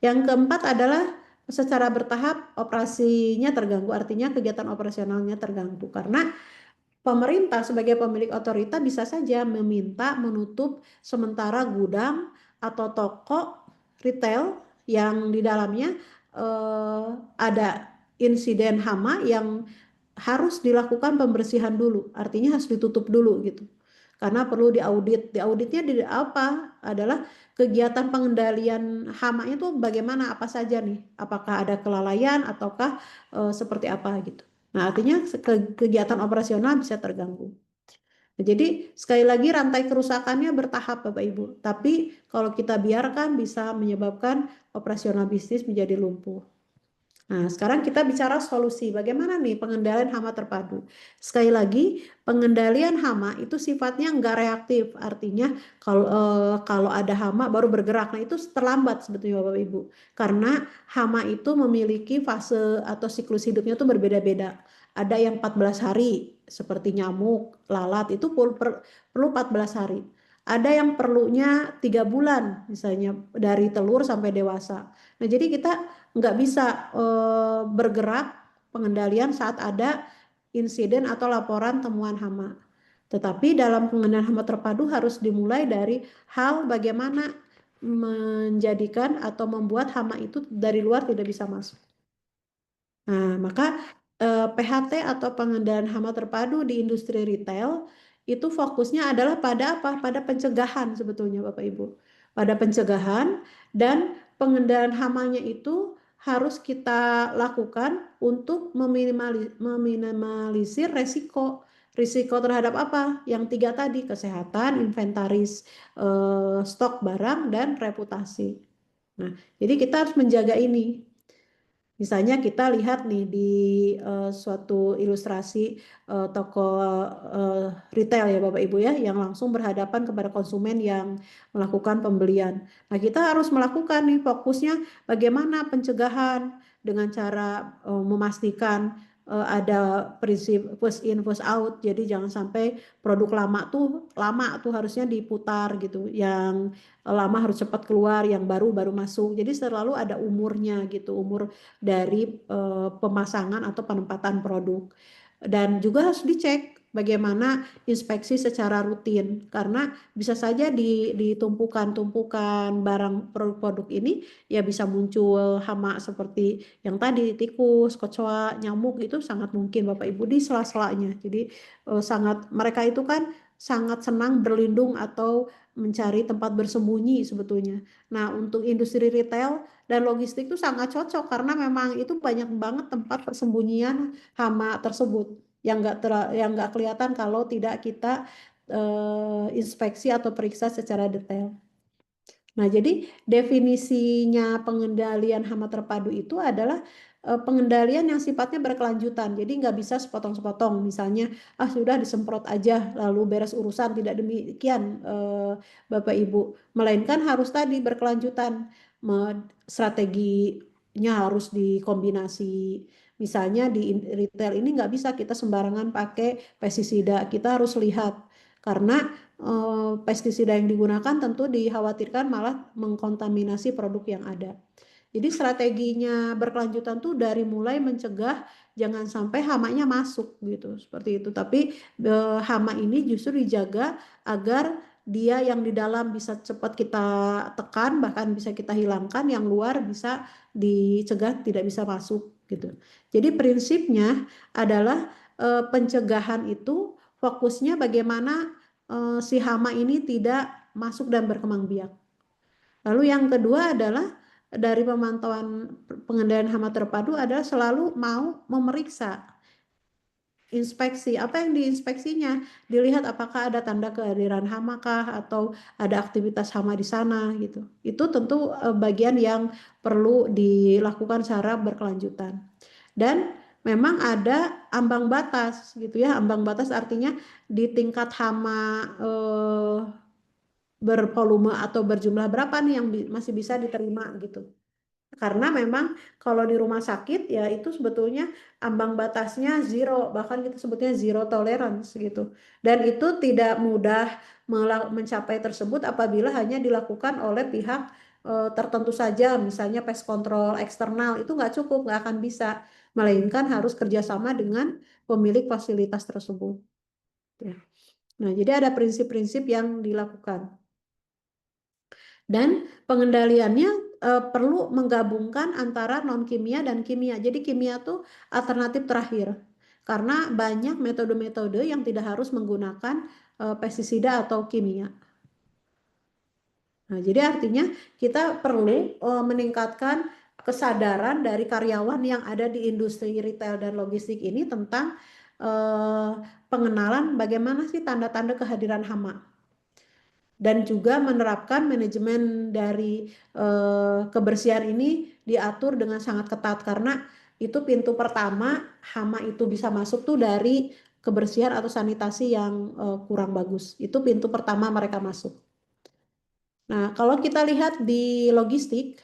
Yang keempat adalah secara bertahap operasinya terganggu, artinya kegiatan operasionalnya terganggu karena pemerintah sebagai pemilik otorita bisa saja meminta menutup sementara gudang atau toko retail yang di dalamnya ada insiden hama yang harus dilakukan pembersihan dulu, artinya harus ditutup dulu gitu. Karena perlu diaudit. Diauditnya di apa? Adalah kegiatan pengendalian hamanya itu bagaimana, apa saja nih? Apakah ada kelalaian ataukah seperti apa gitu. Nah, artinya kegiatan operasional bisa terganggu. Nah, jadi sekali lagi rantai kerusakannya bertahap Bapak Ibu. Tapi kalau kita biarkan bisa menyebabkan operasional bisnis menjadi lumpuh. Nah, sekarang kita bicara solusi. Bagaimana nih pengendalian hama terpadu? Sekali lagi, pengendalian hama itu sifatnya nggak reaktif. Artinya kalau ada hama baru bergerak. Nah, itu terlambat sebetulnya Bapak Ibu. Karena hama itu memiliki fase atau siklus hidupnya itu berbeda-beda. Ada yang 14 hari seperti nyamuk, lalat itu perlu 14 hari. Ada yang perlunya 3 bulan misalnya dari telur sampai dewasa. Nah, jadi kita nggak bisa bergerak pengendalian saat ada insiden atau laporan temuan hama. Tetapi dalam pengendalian hama terpadu harus dimulai dari hal bagaimana menjadikan atau membuat hama itu dari luar tidak bisa masuk. Nah, maka PHT atau pengendalian hama terpadu di industri retail itu fokusnya adalah pada apa? Pada pencegahan sebetulnya Bapak Ibu. Pada pencegahan dan pengendalian hamanya itu harus kita lakukan untuk meminimalisir resiko. Risiko terhadap apa? Yang 3 tadi, kesehatan, inventaris, stok barang, dan reputasi. Nah, jadi kita harus menjaga ini. Misalnya kita lihat nih di suatu ilustrasi toko retail ya Bapak Ibu ya, yang langsung berhadapan kepada konsumen yang melakukan pembelian. Nah, kita harus melakukan nih fokusnya bagaimana pencegahan dengan cara memastikan ada prinsip first in first out. Jadi jangan sampai produk lama tuh harusnya diputar gitu. Yang lama harus cepat keluar, yang baru baru masuk. Jadi selalu ada umurnya gitu, umur dari pemasangan atau penempatan produk. Dan juga harus dicek bagaimana inspeksi secara rutin karena bisa saja ditumpukan barang produk ini ya bisa muncul hama seperti yang tadi tikus, kecoa, nyamuk itu sangat mungkin Bapak Ibu di sela-selanya. Jadi sangat mereka itu kan sangat senang berlindung atau mencari tempat bersembunyi sebetulnya. Nah, untuk industri retail dan logistik itu sangat cocok karena memang itu banyak banget tempat persembunyian hama tersebut yang nggak kelihatan kalau tidak kita inspeksi atau periksa secara detail. Nah, jadi definisinya pengendalian hama terpadu itu adalah pengendalian yang sifatnya berkelanjutan. Jadi nggak bisa sepotong-sepotong. Misalnya, sudah disemprot aja lalu beres urusan. Tidak demikian, Bapak Ibu. Melainkan harus tadi berkelanjutan. Strateginya harus dikombinasi. Misalnya di retail ini nggak bisa kita sembarangan pakai pestisida. Kita harus lihat karena pestisida yang digunakan tentu dikhawatirkan malah mengkontaminasi produk yang ada. Jadi strateginya berkelanjutan tuh dari mulai mencegah jangan sampai hamanya masuk gitu, seperti itu. Tapi hama ini justru dijaga agar dia yang di dalam bisa cepat kita tekan, bahkan bisa kita hilangkan, yang luar bisa dicegah tidak bisa masuk gitu. Jadi prinsipnya adalah pencegahan itu fokusnya bagaimana si hama ini tidak masuk dan berkembang biak. Lalu yang kedua adalah dari pemantauan pengendalian hama terpadu adalah selalu mau memeriksa inspeksi. Apa yang diinspeksinya? Dilihat apakah ada tanda kehadiran hama kah atau ada aktivitas hama di sana gitu. Itu tentu bagian yang perlu dilakukan secara berkelanjutan. Dan memang ada ambang batas gitu ya. Ambang batas artinya di tingkat hama bervolume atau berjumlah berapa nih yang masih bisa diterima gitu. Karena memang kalau di rumah sakit ya itu sebetulnya ambang batasnya zero, bahkan kita sebutnya zero tolerance gitu. Dan itu tidak mudah mencapai tersebut apabila hanya dilakukan oleh pihak tertentu saja, misalnya pest control eksternal itu nggak cukup, nggak akan bisa, melainkan harus kerjasama dengan pemilik fasilitas tersebut. Ya. Nah, jadi ada prinsip-prinsip yang dilakukan. Dan pengendaliannya perlu menggabungkan antara non kimia dan kimia. Jadi kimia tuh alternatif terakhir. Karena banyak metode-metode yang tidak harus menggunakan pestisida atau kimia. Nah, jadi artinya kita perlu meningkatkan kesadaran dari karyawan yang ada di industri retail dan logistik ini tentang pengenalan bagaimana sih tanda-tanda kehadiran hama. Dan juga menerapkan manajemen dari kebersihan ini diatur dengan sangat ketat karena itu pintu pertama hama itu bisa masuk tuh dari kebersihan atau sanitasi yang kurang bagus. Itu pintu pertama mereka masuk. Nah, kalau kita lihat di logistik,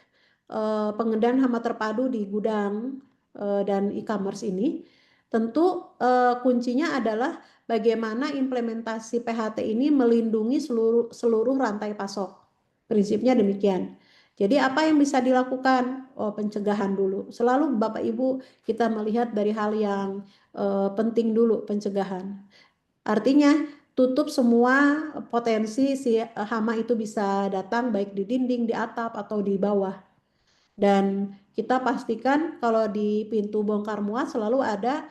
pengendalian hama terpadu di gudang dan e-commerce ini, tentu kuncinya adalah bagaimana implementasi PHT ini melindungi seluruh rantai pasok. Prinsipnya demikian. Jadi apa yang bisa dilakukan? Oh, pencegahan dulu. Selalu Bapak Ibu kita melihat dari hal yang penting dulu, pencegahan. Artinya tutup semua potensi si hama itu bisa datang baik di dinding, di atap atau di bawah. Dan kita pastikan kalau di pintu bongkar muat selalu ada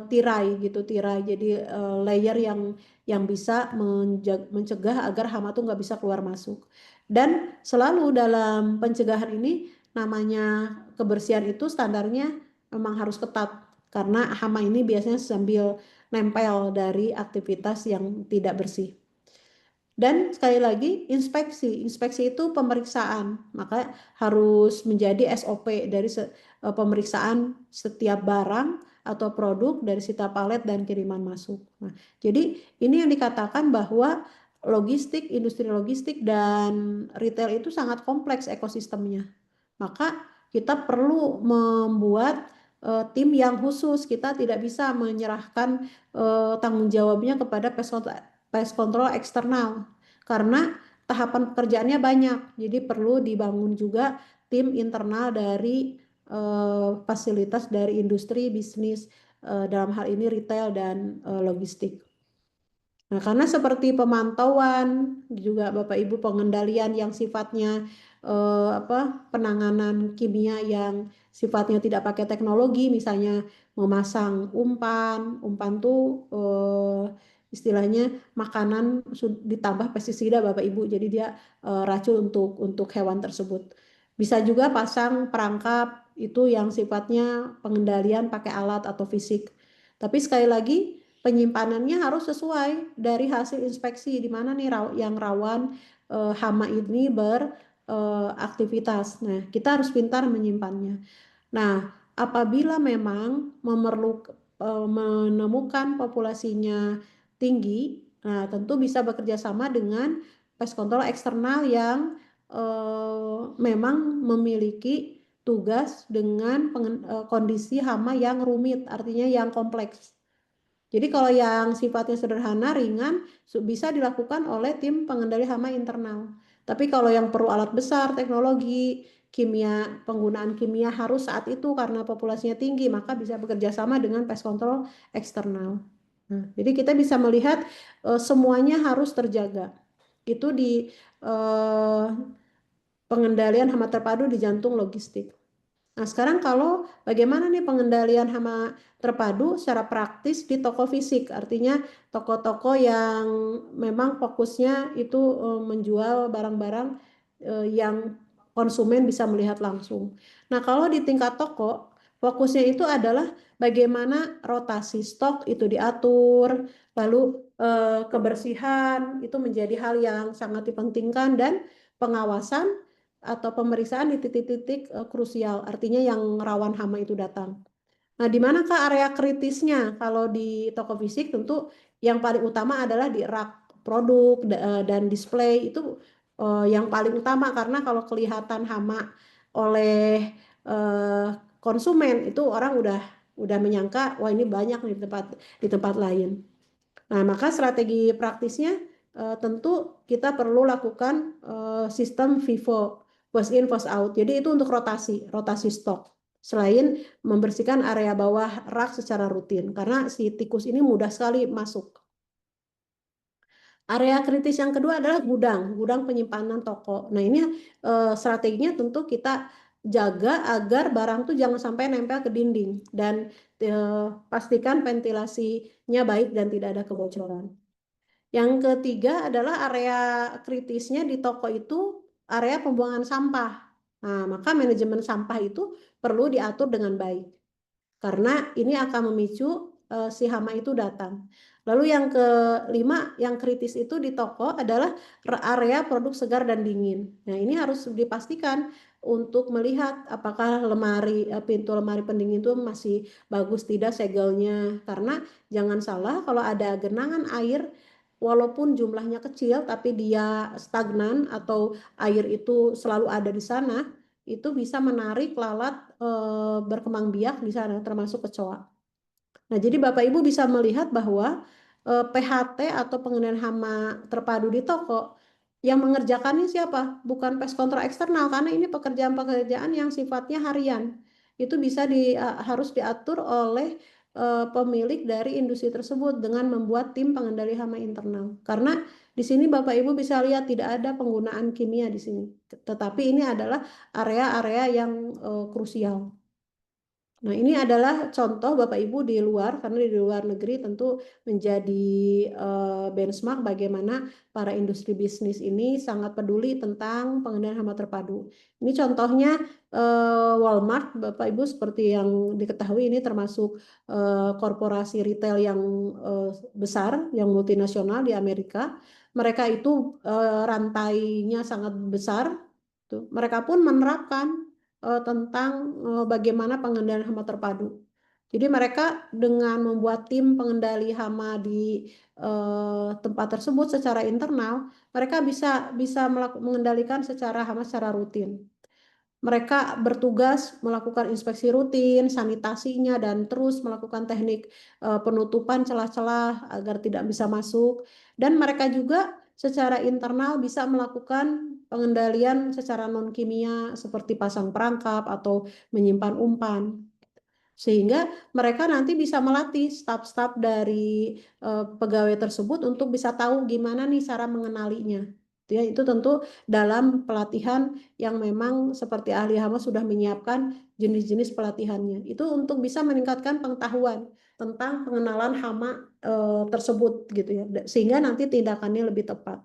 tirai gitu, tirai. Jadi layer yang bisa mencegah agar hama tuh nggak bisa keluar masuk. Dan selalu dalam pencegahan ini namanya kebersihan itu standarnya memang harus ketat karena hama ini biasanya sambil nempel dari aktivitas yang tidak bersih. Dan sekali lagi inspeksi, inspeksi itu pemeriksaan, maka harus menjadi SOP dari pemeriksaan setiap barang atau produk dari setiap palet dan kiriman masuk. Nah, jadi ini yang dikatakan bahwa logistik, industri logistik dan retail itu sangat kompleks ekosistemnya. Maka kita perlu membuat tim yang khusus. Kita tidak bisa menyerahkan tanggung jawabnya kepada pest control eksternal karena tahapan pekerjaannya banyak. Jadi perlu dibangun juga tim internal dari fasilitas dari industri bisnis dalam hal ini retail dan logistik. Nah, karena seperti pemantauan juga Bapak Ibu pengendalian yang sifatnya penanganan kimia yang sifatnya tidak pakai teknologi, misalnya memasang umpan, umpan tuh istilahnya makanan ditambah pestisida Bapak Ibu, jadi dia racun untuk hewan tersebut. Bisa juga pasang perangkap itu yang sifatnya pengendalian pakai alat atau fisik. Tapi sekali lagi penyimpanannya harus sesuai dari hasil inspeksi di mana nih yang rawan hama ini beraktivitas. Nah, kita harus pintar menyimpannya. Nah, apabila memang menemukan populasinya tinggi, nah tentu bisa bekerja sama dengan pest control eksternal yang memang memiliki tugas dengan kondisi hama yang rumit, artinya yang kompleks. Jadi kalau yang sifatnya sederhana, ringan, bisa dilakukan oleh tim pengendali hama internal. Tapi kalau yang perlu alat besar, teknologi, kimia, penggunaan kimia harus saat itu karena populasinya tinggi, maka bisa bekerja sama dengan pest control eksternal. Nah, jadi kita bisa melihat semuanya harus terjaga. Itu di pengendalian hama terpadu di jantung logistik. Nah, sekarang kalau bagaimana nih pengendalian hama terpadu secara praktis di toko fisik, artinya toko-toko yang memang fokusnya itu menjual barang-barang yang konsumen bisa melihat langsung. Nah, kalau di tingkat toko, fokusnya itu adalah bagaimana rotasi stok itu diatur, lalu kebersihan itu menjadi hal yang sangat dipentingkan dan pengawasan atau pemeriksaan di titik-titik krusial, artinya yang rawan hama itu datang. Nah, di manakah area kritisnya? Kalau di toko fisik tentu yang paling utama adalah di rak produk dan display itu yang paling utama karena kalau kelihatan hama oleh konsumen itu orang udah menyangka wah ini banyak nih di tempat lain. Nah, maka strategi praktisnya tentu kita perlu lakukan sistem FIFO, first in, first out. Jadi itu untuk rotasi stok. Selain membersihkan area bawah rak secara rutin, karena si tikus ini mudah sekali masuk. Area kritis yang kedua adalah gudang penyimpanan toko. Nah, ini strateginya tentu kita jaga agar barang tuh jangan sampai nempel ke dinding dan pastikan ventilasinya baik dan tidak ada kebocoran. Yang ketiga adalah area kritisnya di toko itu area pembuangan sampah. Nah, maka manajemen sampah itu perlu diatur dengan baik karena ini akan memicu si hama itu datang. Lalu yang kelima, yang kritis itu di toko adalah area produk segar dan dingin. Nah, ini harus dipastikan untuk melihat apakah pintu lemari pendingin itu masih bagus tidak segelnya. Karena jangan salah, kalau ada genangan air walaupun jumlahnya kecil tapi dia stagnan atau air itu selalu ada di sana, itu bisa menarik lalat berkembang biak di sana termasuk kecoa. Nah, jadi Bapak Ibu bisa melihat bahwa PHT atau pengendalian hama terpadu di toko yang mengerjakannya siapa? Bukan pest control eksternal, karena ini pekerjaan-pekerjaan yang sifatnya harian. Itu harus diatur oleh pemilik dari industri tersebut dengan membuat tim pengendali hama internal. Karena di sini Bapak Ibu bisa lihat tidak ada penggunaan kimia di sini. Tetapi ini adalah area-area yang krusial. Nah, ini adalah contoh Bapak Ibu di luar, karena di luar negeri tentu menjadi benchmark bagaimana para industri bisnis ini sangat peduli tentang pengendalian hama terpadu. Ini contohnya Walmart, Bapak Ibu, seperti yang diketahui ini termasuk korporasi retail yang besar, yang multinasional di Amerika. Mereka itu rantainya sangat besar. Tuh. Mereka pun menerapkan tentang bagaimana pengendalian hama terpadu. Jadi mereka dengan membuat tim pengendali hama di tempat tersebut secara internal, mereka bisa bisa mengendalikan secara hama secara rutin. Mereka bertugas melakukan inspeksi rutin, sanitasinya, dan terus melakukan teknik penutupan celah-celah agar tidak bisa masuk. Dan mereka juga secara internal bisa melakukan pengendalian secara non kimia seperti pasang perangkap atau menyimpan umpan. Sehingga mereka nanti bisa melatih staf-staf dari pegawai tersebut untuk bisa tahu gimana nih cara mengenalinya. Ya, itu tentu dalam pelatihan yang memang seperti ahli hama sudah menyiapkan jenis-jenis pelatihannya. Itu untuk bisa meningkatkan pengetahuan tentang pengenalan hama tersebut gitu ya, sehingga nanti tindakannya lebih tepat.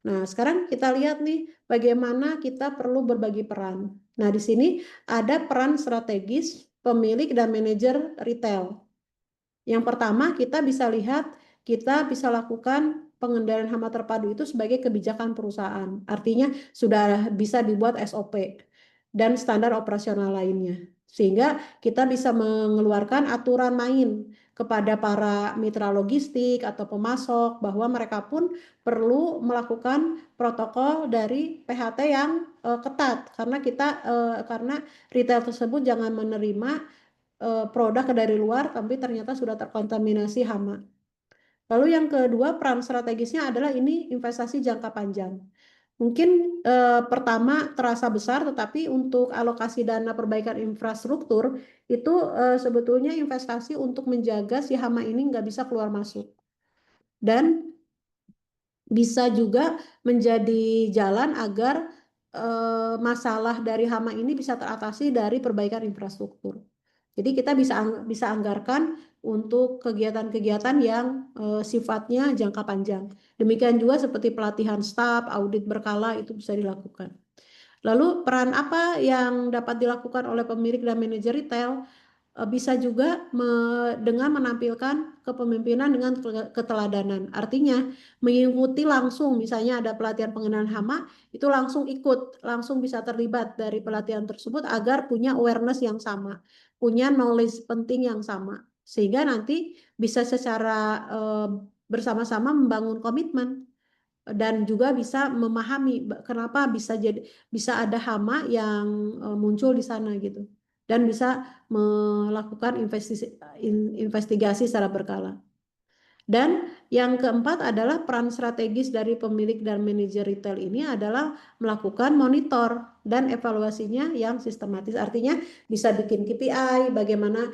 Nah, sekarang kita lihat nih bagaimana kita perlu berbagi peran. Nah, di sini ada peran strategis pemilik dan manajer retail. Yang pertama, kita bisa lihat, kita bisa lakukan pengendalian hama terpadu itu sebagai kebijakan perusahaan. Artinya sudah bisa dibuat SOP dan standar operasional lainnya. Sehingga kita bisa mengeluarkan aturan main kepada para mitra logistik atau pemasok bahwa mereka pun perlu melakukan protokol dari PHT yang ketat karena retail tersebut jangan menerima produk dari luar tapi ternyata sudah terkontaminasi hama. Lalu yang kedua, peran strategisnya adalah ini investasi jangka panjang. Mungkin pertama terasa besar, tetapi untuk alokasi dana perbaikan infrastruktur itu sebetulnya investasi untuk menjaga si hama ini nggak bisa keluar masuk. Dan bisa juga menjadi jalan agar masalah dari hama ini bisa teratasi dari perbaikan infrastruktur. Jadi kita bisa anggarkan untuk kegiatan-kegiatan yang sifatnya jangka panjang. Demikian juga seperti pelatihan staf, audit berkala itu bisa dilakukan. Lalu peran apa yang dapat dilakukan oleh pemilik dan manajer retail? Bisa juga dengan menampilkan kepemimpinan dengan keteladanan. Artinya mengikuti langsung, misalnya ada pelatihan pengenalan hama, itu langsung ikut, langsung bisa terlibat dari pelatihan tersebut agar punya awareness yang sama, punya knowledge penting yang sama. Sehingga nanti bisa secara bersama-sama membangun komitmen dan juga bisa memahami kenapa bisa ada hama yang muncul di sana gitu dan bisa melakukan investigasi secara berkala. Dan yang keempat adalah peran strategis dari pemilik dan manajer retail ini adalah melakukan monitor dan evaluasinya yang sistematis. Artinya bisa bikin KPI, bagaimana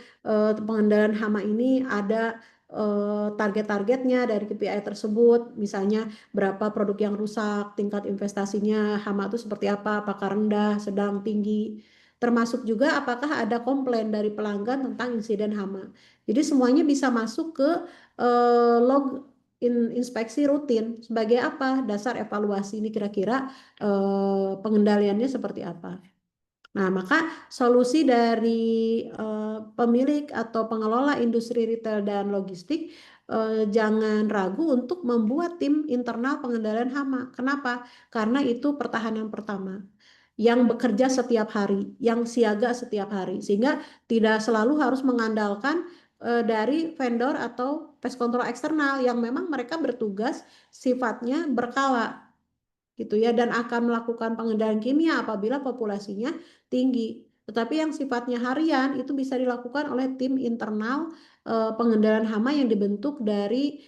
pengendalian hama ini ada target-targetnya dari KPI tersebut, misalnya berapa produk yang rusak, tingkat investasinya hama itu seperti apa, apakah rendah, sedang, tinggi. Termasuk juga apakah ada komplain dari pelanggan tentang insiden hama. Jadi semuanya bisa masuk ke log inspeksi rutin sebagai apa? Dasar evaluasi ini kira-kira pengendaliannya seperti apa. Nah, maka solusi dari pemilik atau pengelola industri retail dan logistik jangan ragu untuk membuat tim internal pengendalian hama. Kenapa? Karena itu pertahanan pertama yang bekerja setiap hari, yang siaga setiap hari, sehingga tidak selalu harus mengandalkan dari vendor atau pest control eksternal yang memang mereka bertugas sifatnya berkala gitu ya, dan akan melakukan pengendalian kimia apabila populasinya tinggi. Tetapi yang sifatnya harian itu bisa dilakukan oleh tim internal pengendalian hama yang dibentuk dari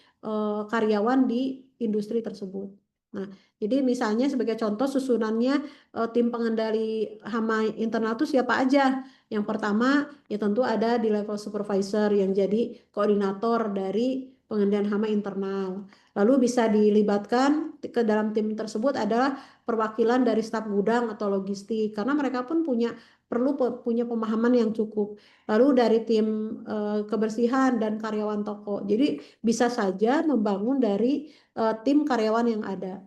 karyawan di industri tersebut. Nah, jadi misalnya sebagai contoh susunannya tim pengendali hama internal itu siapa aja? Yang pertama ya tentu ada di level supervisor yang jadi koordinator dari pengendalian hama internal. Lalu bisa dilibatkan ke dalam tim tersebut adalah perwakilan dari staf gudang atau logistik karena mereka pun perlu punya pemahaman yang cukup. Lalu dari tim kebersihan dan karyawan toko. Jadi bisa saja membangun dari tim karyawan yang ada.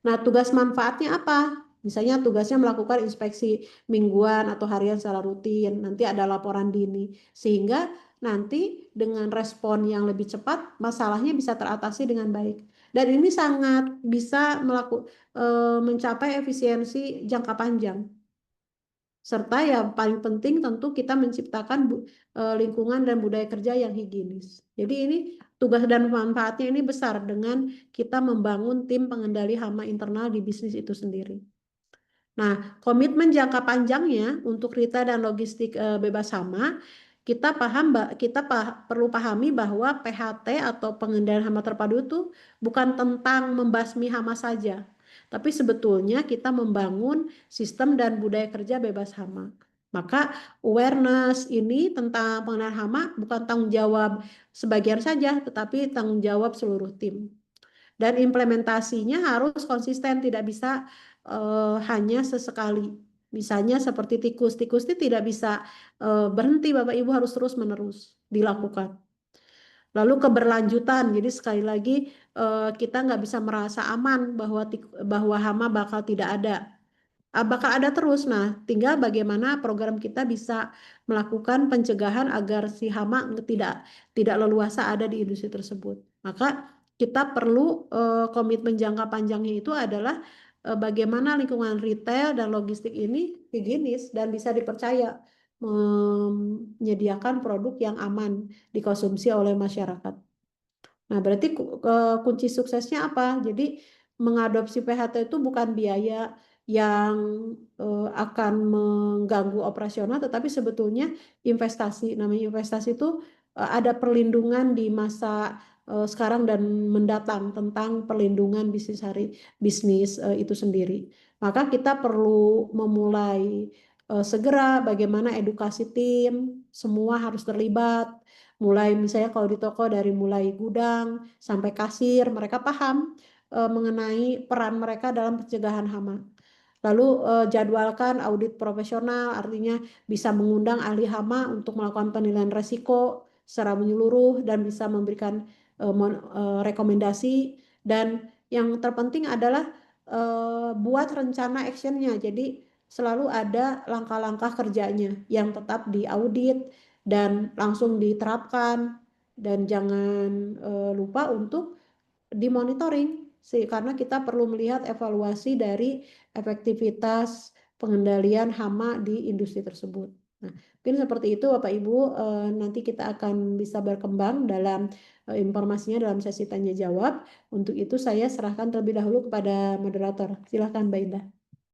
Nah, tugas manfaatnya apa? Misalnya tugasnya melakukan inspeksi mingguan atau harian secara rutin. Nanti ada laporan dini. Sehingga nanti dengan respon yang lebih cepat, masalahnya bisa teratasi dengan baik. Dan ini sangat bisa mencapai efisiensi jangka panjang. Serta yang paling penting tentu kita menciptakan lingkungan dan budaya kerja yang higienis. Jadi ini tugas dan manfaatnya ini besar dengan kita membangun tim pengendali hama internal di bisnis itu sendiri. Nah, komitmen jangka panjangnya untuk retail dan logistik bebas hama, perlu pahami bahwa PHT atau pengendalian hama terpadu itu bukan tentang membasmi hama saja, tapi sebetulnya kita membangun sistem dan budaya kerja bebas hama. Maka awareness ini tentang pengendalian hama bukan tanggung jawab sebagian saja, tetapi tanggung jawab seluruh tim. Dan implementasinya harus konsisten, tidak bisa hanya sesekali. Misalnya seperti tikus, tikus itu tidak bisa berhenti, Bapak Ibu, harus terus-menerus dilakukan. Lalu keberlanjutan, jadi sekali lagi kita nggak bisa merasa aman bahwa hama bakal tidak ada. Bakal ada terus. Nah, tinggal bagaimana program kita bisa melakukan pencegahan agar si hama tidak leluasa ada di industri tersebut. Maka kita perlu komitmen jangka panjangnya itu adalah bagaimana lingkungan retail dan logistik ini higienis dan bisa dipercaya menyediakan produk yang aman dikonsumsi oleh masyarakat. Nah, berarti kunci suksesnya apa? Jadi mengadopsi PHT itu bukan biaya yang akan mengganggu operasional, tetapi sebetulnya investasi. Namanya investasi itu ada perlindungan di masa sekarang dan mendatang tentang perlindungan bisnis itu sendiri. Maka kita perlu memulai segera bagaimana edukasi tim, semua harus terlibat. Mulai misalnya kalau di toko dari mulai gudang sampai kasir, mereka paham mengenai peran mereka dalam pencegahan hama. Lalu jadwalkan audit profesional, artinya bisa mengundang ahli hama untuk melakukan penilaian resiko secara menyeluruh dan bisa memberikan rekomendasi. Dan yang terpenting adalah buat rencana actionnya. Jadi selalu ada langkah-langkah kerjanya yang tetap diaudit dan langsung diterapkan. Dan jangan lupa untuk dimonitoring sih, karena kita perlu melihat evaluasi dari efektivitas pengendalian hama di industri tersebut. Nah, mungkin seperti itu Bapak Ibu, nanti kita akan bisa berkembang dalam informasinya dalam sesi tanya jawab. Untuk itu saya serahkan terlebih dahulu kepada moderator. Silakan Mbak Indah.